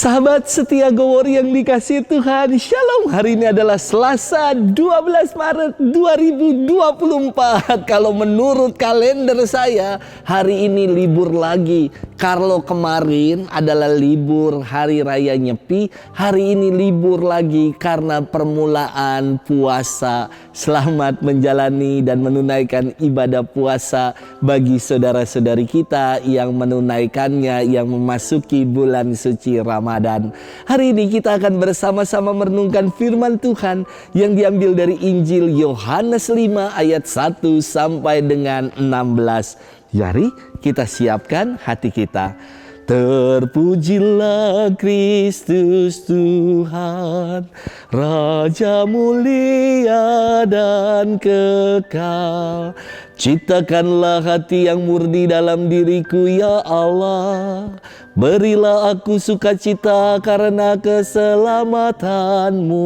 Sahabat setia Gowor yang dikasihi Tuhan, Shalom. Hari ini adalah Selasa 12 Maret 2024. Kalau menurut kalender saya, hari ini libur lagi. Kalau kemarin adalah libur Hari Raya Nyepi, hari ini libur lagi karena permulaan puasa. Selamat menjalani dan menunaikan ibadah puasa bagi saudara-saudari kita yang menunaikannya, yang memasuki bulan suci Ramadan. Hari ini kita akan bersama-sama merenungkan firman Tuhan yang diambil dari Injil Yohanes 5 ayat 1 sampai dengan 16. Mari kita siapkan hati kita. Terpujilah Kristus Tuhan, Raja mulia dan kekal. Ciptakanlah hati yang murni dalam diriku, ya Allah. Berilah aku sukacita karena keselamatanmu.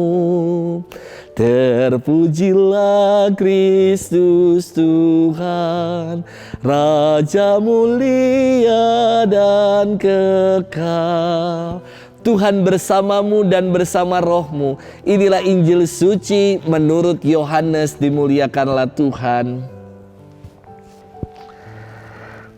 Terpujilah Kristus Tuhan, Raja mulia dan kekal. Tuhan bersamamu dan bersama rohmu. Inilah Injil suci menurut Yohanes. Dimuliakanlah Tuhan.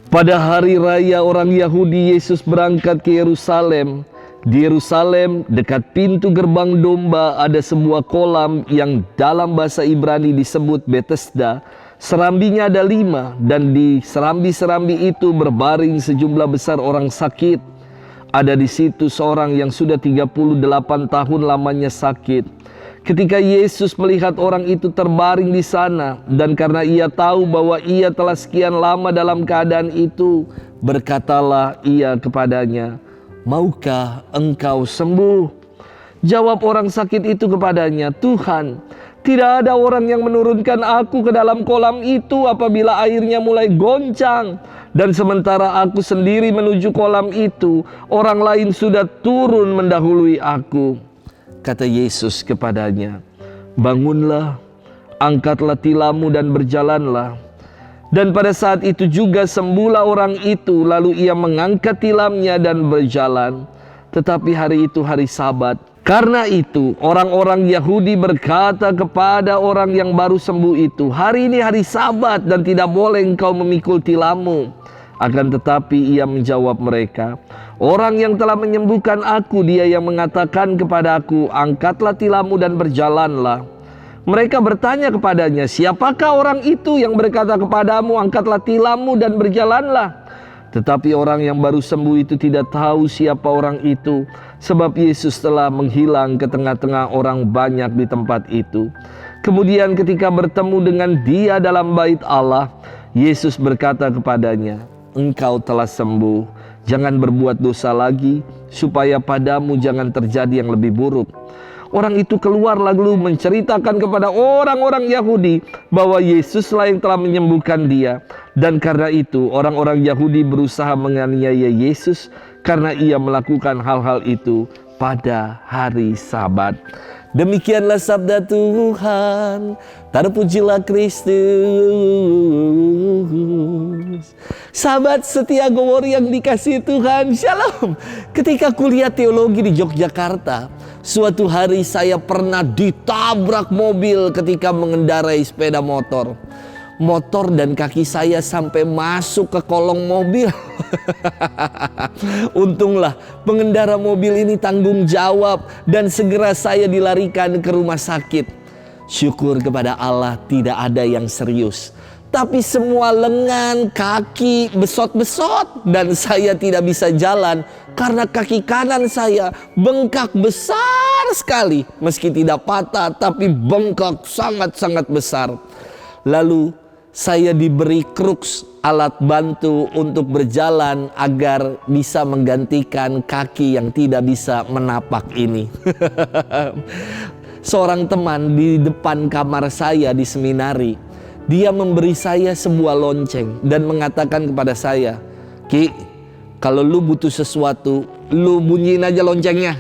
Pada hari raya orang Yahudi, Yesus berangkat ke Yerusalem. Di Yerusalem, dekat pintu gerbang domba, ada sebuah kolam yang dalam bahasa Ibrani disebut Betesda. Serambinya ada 5, dan di serambi-serambi itu berbaring sejumlah besar orang sakit. Ada di situ seorang yang sudah 38 tahun lamanya sakit. Ketika Yesus melihat orang itu terbaring di sana, dan karena ia tahu bahwa ia telah sekian lama dalam keadaan itu, berkatalah ia kepadanya, "Maukah engkau sembuh?" Jawab orang sakit itu kepadanya, "Tuhan, tidak ada orang yang menurunkan aku ke dalam kolam itu apabila airnya mulai goncang. Dan sementara aku sendiri menuju kolam itu, orang lain sudah turun mendahului aku." Kata Yesus kepadanya, "Bangunlah, angkatlah tilammu dan berjalanlah." Dan pada saat itu juga sembuhlah orang itu, lalu ia mengangkat tilamnya dan berjalan. Tetapi hari itu hari Sabat. Karena itu orang-orang Yahudi berkata kepada orang yang baru sembuh itu, "Hari ini hari Sabat dan tidak boleh engkau memikul tilammu." Akan tetapi ia menjawab mereka, "Orang yang telah menyembuhkan aku, dia yang mengatakan kepadaku, angkatlah tilammu dan berjalanlah." Mereka bertanya kepadanya, "Siapakah orang itu yang berkata kepadamu, angkatlah tilammu dan berjalanlah?" Tetapi orang yang baru sembuh itu tidak tahu siapa orang itu, sebab Yesus telah menghilang ke tengah-tengah orang banyak di tempat itu. Kemudian ketika bertemu dengan dia dalam bait Allah, Yesus berkata kepadanya, "Engkau telah sembuh, jangan berbuat dosa lagi, supaya padamu jangan terjadi yang lebih buruk." Orang itu keluar lalu menceritakan kepada orang-orang Yahudi bahwa Yesuslah yang telah menyembuhkan dia. Dan karena itu orang-orang Yahudi berusaha menganiaya Yesus karena ia melakukan hal-hal itu pada hari Sabat. Demikianlah sabda Tuhan. Terpujilah Kristus. Sahabat setia Gowor yang dikasihi Tuhan, Shalom. Ketika kuliah teologi di Yogyakarta, suatu hari saya pernah ditabrak mobil ketika mengendarai sepeda motor. Motor dan kaki saya sampai masuk ke kolong mobil. Untunglah pengendara mobil ini tanggung jawab dan segera saya dilarikan ke rumah sakit. Syukur kepada Allah tidak ada yang serius. Tapi semua lengan, kaki besot-besot dan saya tidak bisa jalan karena kaki kanan saya bengkak besar sekali. Meski tidak patah tapi bengkak sangat-sangat besar. Lalu saya diberi crutch, alat bantu untuk berjalan agar bisa menggantikan kaki yang tidak bisa menapak ini. Seorang teman di depan kamar saya di seminari, dia memberi saya sebuah lonceng dan mengatakan kepada saya, "Ki, kalau lu butuh sesuatu, lu bunyiin aja loncengnya.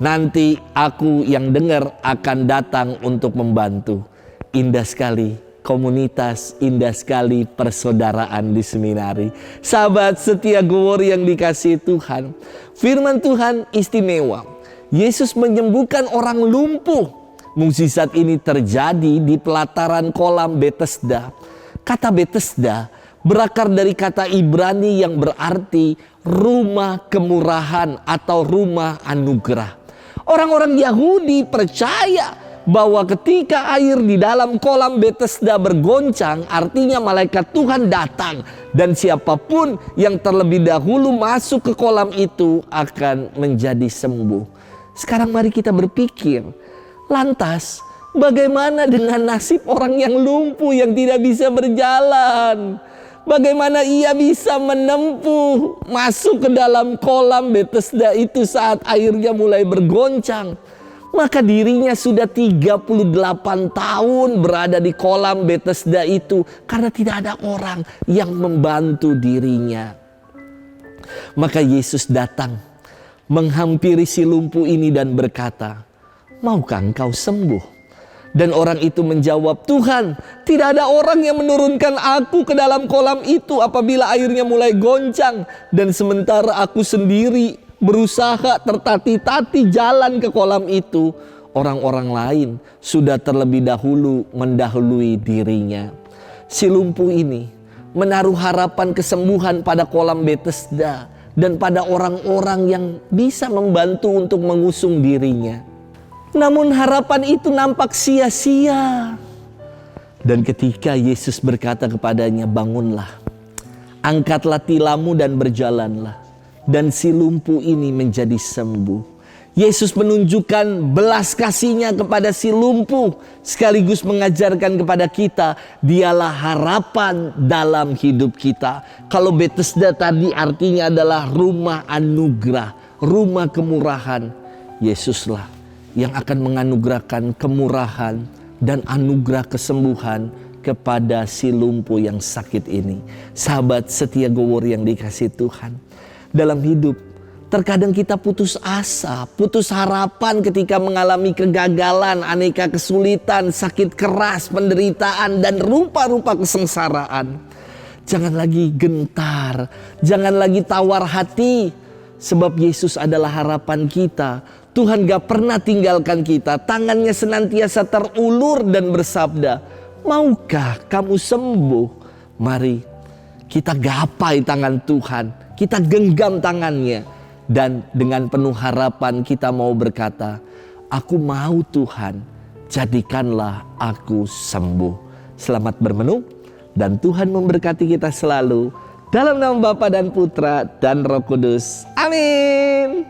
Nanti aku yang dengar akan datang untuk membantu." Indah sekali komunitas indah sekali persaudaraan di seminari. Sahabat setia Gowor yang dikasihi Tuhan, firman Tuhan istimewa. Yesus menyembuhkan orang lumpuh. Mukjizat ini terjadi di pelataran kolam Betesda. Kata Betesda berakar dari kata Ibrani yang berarti rumah kemurahan atau rumah anugerah. Orang-orang Yahudi percaya bahwa ketika air di dalam kolam Betesda bergoncang, artinya malaikat Tuhan datang, dan siapapun yang terlebih dahulu masuk ke kolam itu akan menjadi sembuh. Sekarang mari kita berpikir, lantas bagaimana dengan nasib orang yang lumpuh yang tidak bisa berjalan? Bagaimana ia bisa menempuh masuk ke dalam kolam Betesda itu saat airnya mulai bergoncang? Maka dirinya sudah 38 tahun berada di kolam Betesda itu karena tidak ada orang yang membantu dirinya. Maka Yesus datang menghampiri si lumpuh ini dan berkata, "Maukah engkau sembuh?" Dan orang itu menjawab, "Tuhan, tidak ada orang yang menurunkan aku ke dalam kolam itu apabila airnya mulai goncang. Dan sementara aku sendiri berusaha tertati-tati jalan ke kolam itu, orang-orang lain sudah terlebih dahulu mendahului dirinya." Si lumpuh ini menaruh harapan kesembuhan pada kolam Betesda dan pada orang-orang yang bisa membantu untuk mengusung dirinya. Namun harapan itu nampak sia-sia. Dan ketika Yesus berkata kepadanya, "Bangunlah, angkatlah tilammu dan berjalanlah." Dan si lumpuh ini menjadi sembuh. Yesus menunjukkan belas kasihnya kepada si lumpuh, sekaligus mengajarkan kepada kita, dialah harapan dalam hidup kita. Kalau Betesda tadi artinya adalah rumah anugerah, rumah kemurahan, Yesuslah yang akan menganugerahkan kemurahan dan anugerah kesembuhan kepada si lumpuh yang sakit ini. Sahabat setia Gowor yang dikasihi Tuhan, dalam hidup terkadang kita putus asa, putus harapan ketika mengalami kegagalan, aneka kesulitan, sakit keras, penderitaan, dan rupa-rupa kesengsaraan. Jangan lagi gentar, jangan lagi tawar hati, sebab Yesus adalah harapan kita. Tuhan gak pernah tinggalkan kita. Tangannya senantiasa terulur dan bersabda, "Maukah kamu sembuh?" Mari kita gapai tangan Tuhan, kita genggam tangannya, dan dengan penuh harapan kita mau berkata, "Aku mau Tuhan, jadikanlah aku sembuh." Selamat bermenung, dan Tuhan memberkati kita selalu. Dalam nama Bapa dan Putra dan Roh Kudus. Amin.